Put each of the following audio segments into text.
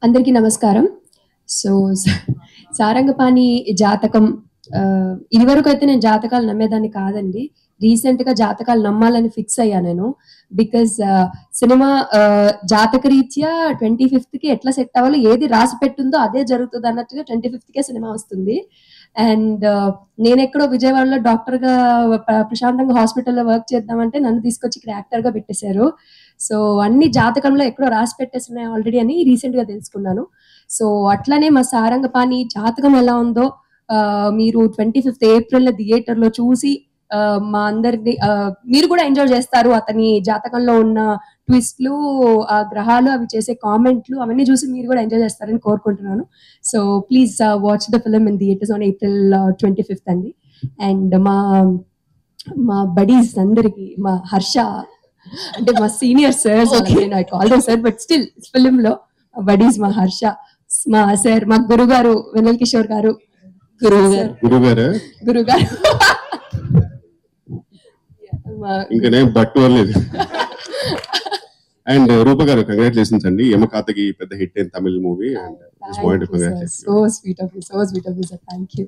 అందరికీ నమస్కారం. సో, సారంగపాణి జాతకం ఇదివరకైతే నేను జాతకాలు నమ్మేదాన్ని కాదండి. రీసెంట్‌గా జాతకాలు నమ్మాలని ఫిక్స్ అయ్యా నేను. బికాజ్ సినిమా జాతకరీత్యా 25థ్‌కి ఎట్లా సెట్ అవ్వాలో ఏది రాసి పెట్టుందో అదే జరుగుతదన్నట్టుగా 25థ్‌కే సినిమా వస్తుంది. అండ్ నేనెక్కడో విజయవాడలో డాక్టర్‌గా ప్రశాంతంగా హాస్పిటల్‌లో వర్క్ చేద్దామంటే నన్ను తీసుకొచ్చి ఇక్కడ యాక్టర్‌గా పెట్టేశారు. సో, అన్ని జాతకంలో ఎక్కడో రాసి పెట్టేసున్నాయి ఆల్రెడీ అని రీసెంట్‌గా తెలుసుకున్నాను. సో, అట్లనే మా సారంగపాణి జాతకం ఎలా ఉందో మీరు 25థ్ ఏప్రిల్‌న థియేటర్‌లో చూసి మా అందరిని మీరు కూడా ఎంజాయ్ చేస్తారు. అతని జాతకంలో ఉన్న ట్విస్ట్‌లు, ఆ గ్రహాలు అవి చేసే కామెంట్‌లు అవన్నీ చూసి మీరు కూడా ఎంజాయ్ చేస్తారని కోరుకుంటున్నాను. So, please watch the film in theatres on April 25థ్ అండి. అండ్ మా బడీస్ అందరికి మా హర్ష అంటే మా senior sirs I call them sir but still film లో బడీస్ మా హర్ష, మా సార్, మా గురుగారు వెన్నెల కిషోర్ గారు, గురుగారు ఇంకా నేను బట్టు అనలేదు. అండ్ రూప గారు కంగ్రాచులేషన్స్ అండి. యమకాతకి పెద్ద హిట్ అయిన Tamil movie. And so sweet of you sir, thank you.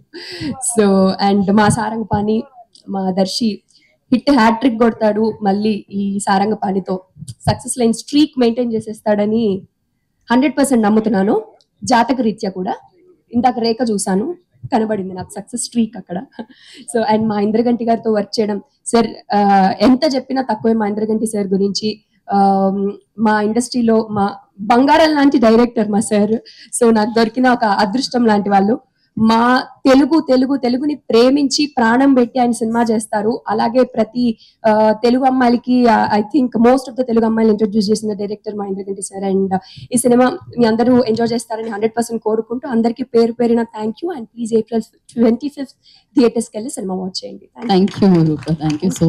So and మా సారంగపాణి, మా దర్శి హిట్ హ్యాట్రిక్ కొడతాడు మళ్ళీ ఈ సారంగపాణితో సక్సెస్ లైన్ స్ట్రీక్ మెయింటైన్ చేసేస్తాడని 100% నమ్ముతున్నాను. జాతక రీత్యా కూడా ఇందాక రేఖ చూసాను, కనబడింది నాకు సక్సెస్ స్ట్రీక్ అక్కడ. సో అండ్ మా ఇంద్రగంటి గారితో వర్క్ చేయడం సార్, ఎంత చెప్పినా తక్కువే మా ఇంద్రగంటి సార్ గురించి. మా ఇండస్ట్రీలో మా బంగారం లాంటి డైరెక్టర్ మా సార్. సో నాకు దొరికిన ఒక అదృష్టం లాంటి వాళ్ళు. మా తెలుగుని ప్రేమించి ప్రాణం పెట్టి ఆయన సినిమా చేస్తారు. అలాగే ప్రతి తెలుగు అమ్మాయిలకి I think most of the Telugu అమ్మాయిలు ఇంట్రొడ్యూస్ చేసిన డైరెక్టర్ మా ఇంద్రగంటి సార్. అండ్ ఈ సినిమా మీ అందరూ ఎంజాయ్ చేస్తారని 100% కోరుకుంటూ అందరికీ పేరు పేరున thank you. And please April 25th థియేటర్స్కి వెళ్ళి సినిమా వాచ్ చేయండి. Thank you Rupa, thank you so